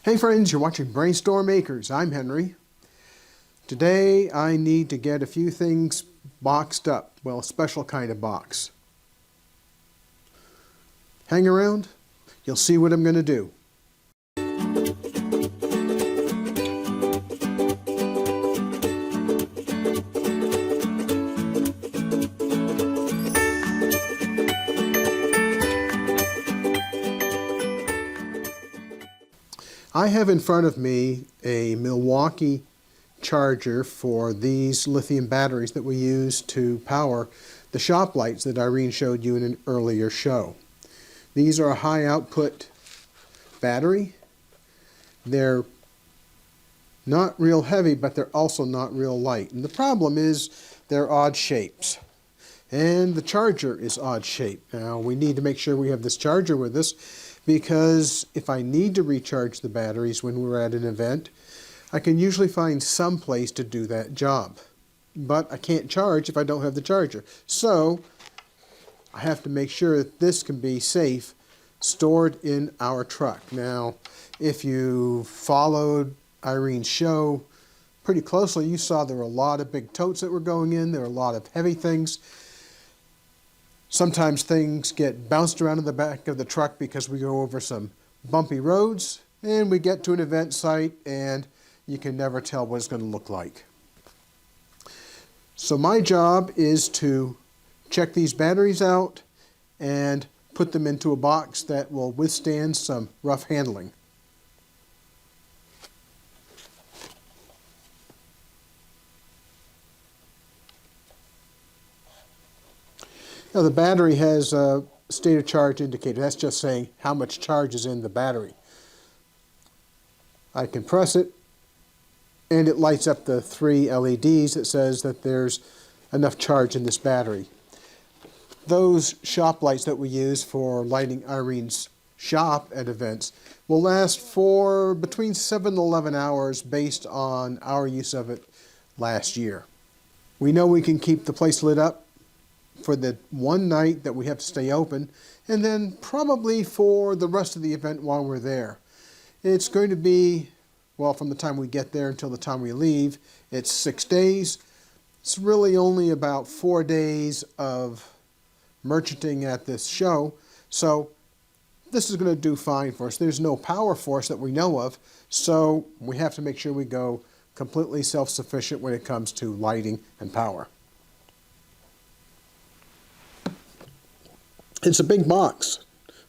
Hey friends, you're watching BrainStormAcres. I'm Henry. Today I need to get a few things boxed up. Well, a special kind of box. Hang around, you'll see what I'm going to do. I have in front of me a Milwaukee charger for these lithium batteries that we use to power the shop lights that Irene showed you in an earlier show. These are a high output battery. They're not real heavy, but they're also not real light. And the problem is they're odd shapes. And the charger is odd shaped. Now we need to make sure we have this charger with us, because if I need to recharge the batteries when we're at an event, I can usually find some place to do that job. But I can't charge if I don't have the charger. So I have to make sure that this can be safe, stored in our truck. Now, if you followed Irene's show pretty closely, you saw there were a lot of big totes that were going in. There were a lot of heavy things. Sometimes things get bounced around in the back of the truck because we go over some bumpy roads, and we get to an event site and you can never tell what it's going to look like. So my job is to check these batteries out and put them into a box that will withstand some rough handling. Now the battery has a state of charge indicator. That's just saying how much charge is in the battery. I can press it and it lights up the 3 LEDs that says that there's enough charge in this battery. Those shop lights that we use for lighting Irene's shop at events will last for between 7 and 11 hours based on our use of it last year. We know we can keep the place lit up for the one night that we have to stay open, and then probably for the rest of the event while we're there. It's going to be, well, from the time we get there until the time we leave, it's 6 days. It's really only about 4 days of merchanting at this show, so this is going to do fine for us. There's no power force that we know of, so we have to make sure we go completely self-sufficient when it comes to lighting and power. It's a big box.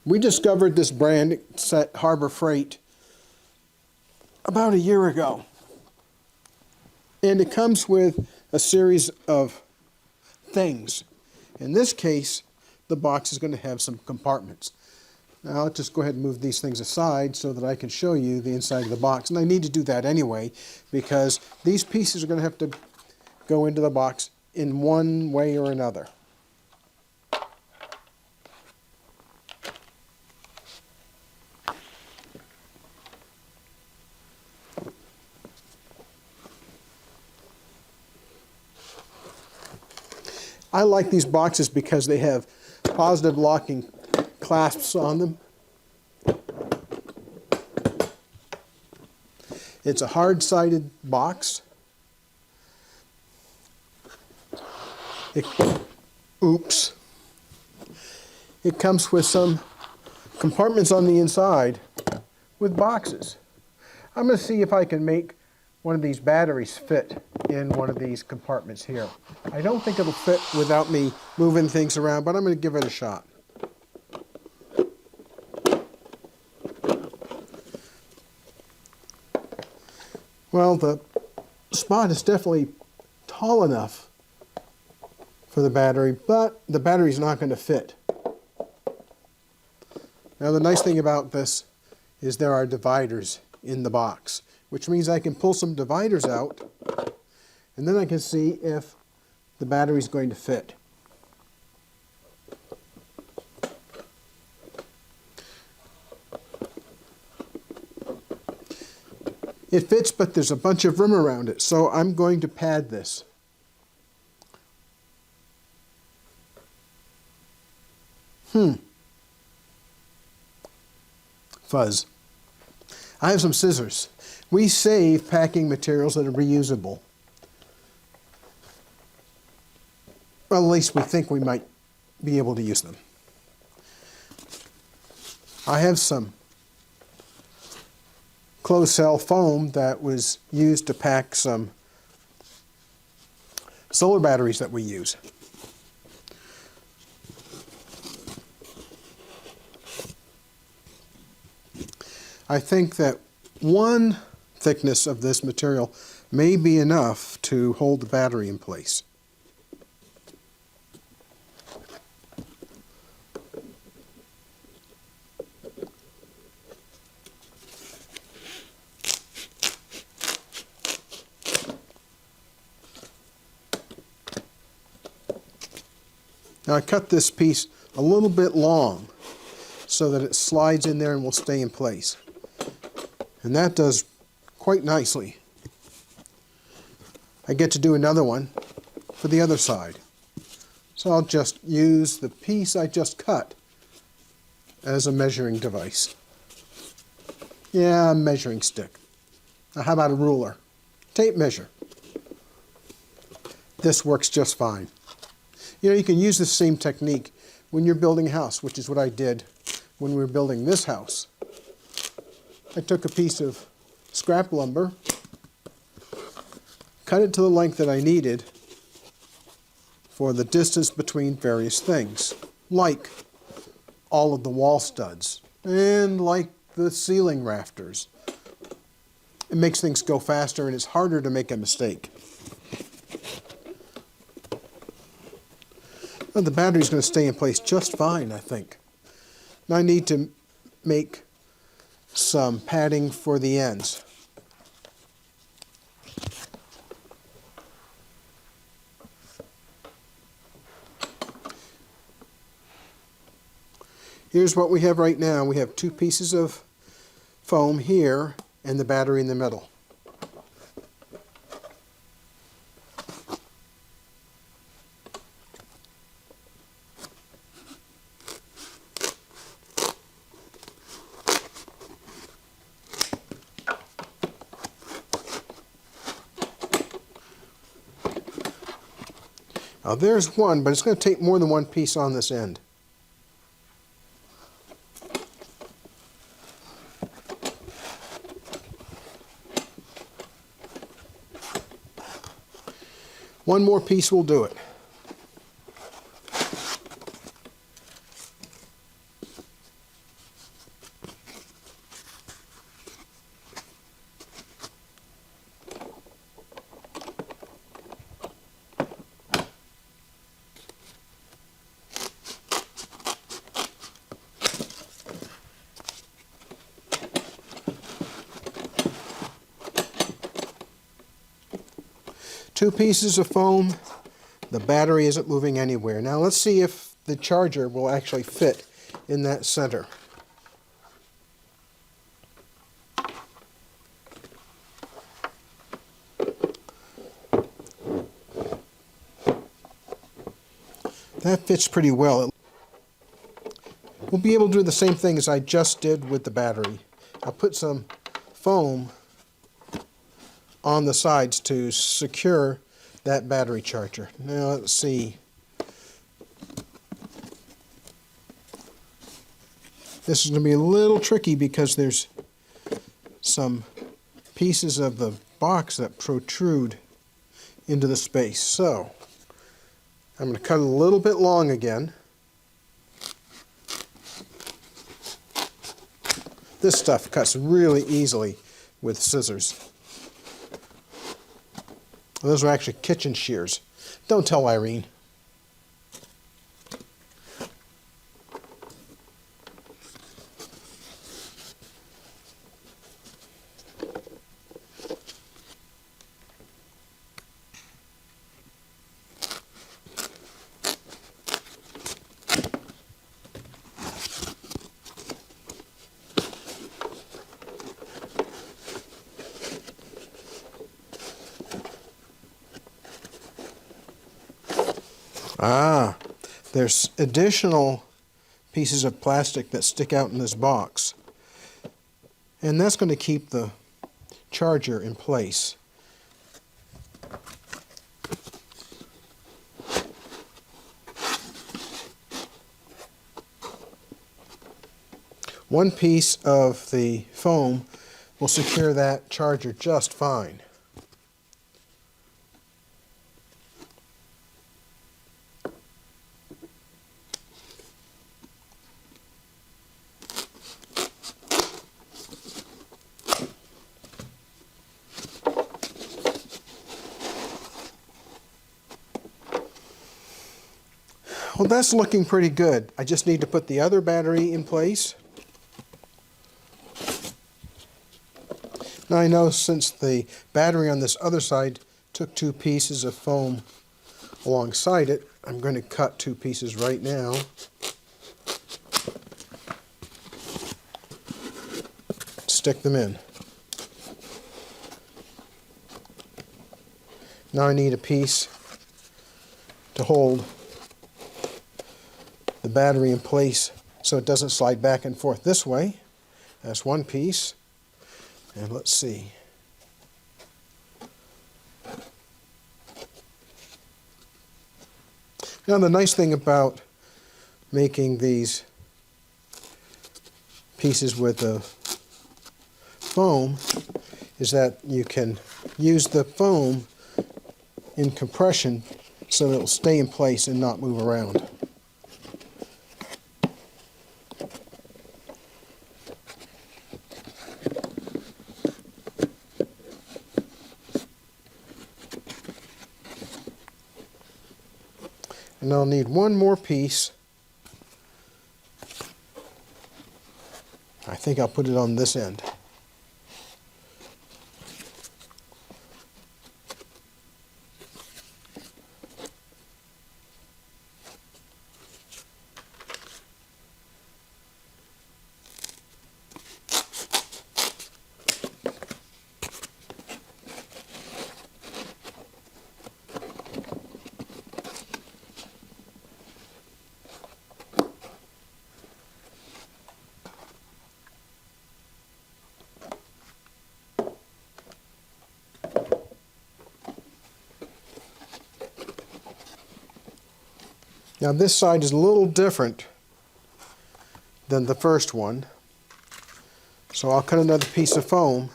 We discovered this brand at Harbor Freight about a year ago. And it comes with a series of things. In this case, the box is going to have some compartments. Now let's just go ahead and move these things aside so that I can show you the inside of the box. And I need to do that anyway, because these pieces are going to have to go into the box in one way or another. I like these boxes because they have positive locking clasps on them. It's a hard-sided box. Oops. It comes with some compartments on the inside with boxes. I'm going to see if I can make one of these batteries fit in one of these compartments here. I don't think it'll fit without me moving things around, but I'm going to give it a shot. Well, the spot is definitely tall enough for the battery, but the battery's not going to fit. Now the nice thing about this is there are dividers in the box, which means I can pull some dividers out and then I can see if the battery is going to fit. It fits, but there's a bunch of room around it, so I'm going to pad this. Fuzz. I have some scissors. We save packing materials that are reusable. Well, at least we think we might be able to use them. I have some closed cell foam that was used to pack some solar batteries that we use. I think that one thickness of this material may be enough to hold the battery in place. Now I cut this piece a little bit long so that it slides in there and will stay in place. And that does quite nicely. I get to do another one for the other side. So I'll just use the piece I just cut as a measuring device. Yeah, a measuring stick. Now how about a ruler? Tape measure. This works just fine. You know, you can use the same technique when you're building a house, which is what I did when we were building this house. I took a piece of scrap lumber, cut it to the length that I needed for the distance between various things, like all of the wall studs and like the ceiling rafters. It makes things go faster and it's harder to make a mistake. Well, the battery's going to stay in place just fine, I think. Now I need to make some padding for the ends. Here's what we have right now. We have two pieces of foam here and the battery in the middle. Now there's one, but it's going to take more than one piece on this end. One more piece will do it. Two pieces of foam, the battery isn't moving anywhere. Now let's see if the charger will actually fit in that center. That fits pretty well. We'll be able to do the same thing as I just did with the battery. I'll put some foam on the sides to secure that battery charger. Now let's see. This is going to be a little tricky because there's some pieces of the box that protrude into the space. So I'm going to cut it a little bit long again. This stuff cuts really easily with scissors. Those are actually kitchen shears. Don't tell Irene. Ah, there's additional pieces of plastic that stick out in this box. And that's going to keep the charger in place. One piece of the foam will secure that charger just fine. Well, that's looking pretty good. I just need to put the other battery in place. Now I know since the battery on this other side took 2 pieces of foam alongside it, I'm going to cut 2 pieces right now. Stick them in. Now I need a piece to hold the battery in place so it doesn't slide back and forth this way. That's one piece. And let's see. Now the nice thing about making these pieces with the foam is that you can use the foam in compression so that it will stay in place and not move around. And I'll need one more piece. I think I'll put it on this end. Now this side is a little different than the first one, so I'll cut another piece of foam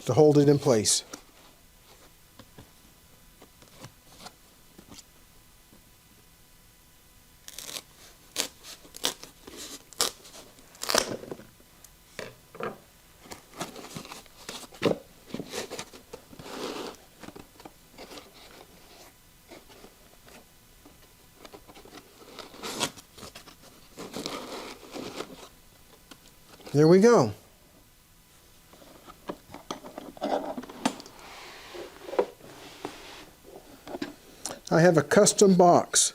to hold it in place. There we go. I have a custom box.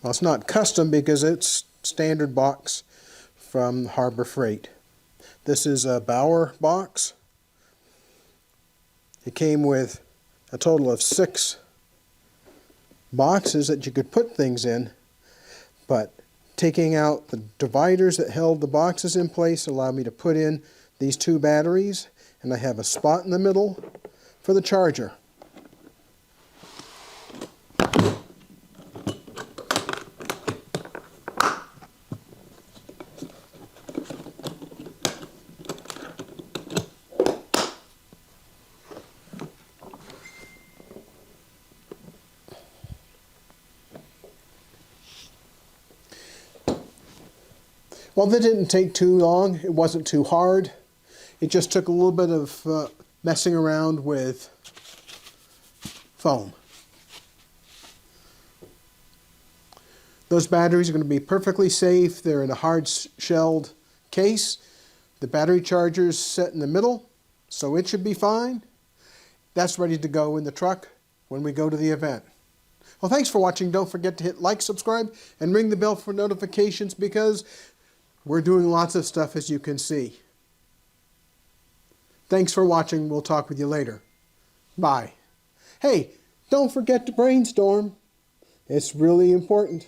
Well, it's not custom because it's standard box from Harbor Freight. This is a Bauer box. It came with a total of 6 boxes that you could put things in, but taking out the dividers that held the boxes in place allowed me to put in these 2 batteries, and I have a spot in the middle for the charger. Well, that didn't take too long. It wasn't too hard. It just took a little bit of messing around with foam. Those batteries are going to be perfectly safe. They're in a hard-shelled case. The battery charger is set in the middle, so it should be fine. That's ready to go in the truck when we go to the event. Well, thanks for watching. Don't forget to hit like, subscribe, and ring the bell for notifications because we're doing lots of stuff, as you can see. Thanks for watching. We'll talk with you later. Bye. Hey, don't forget to brainstorm. It's really important.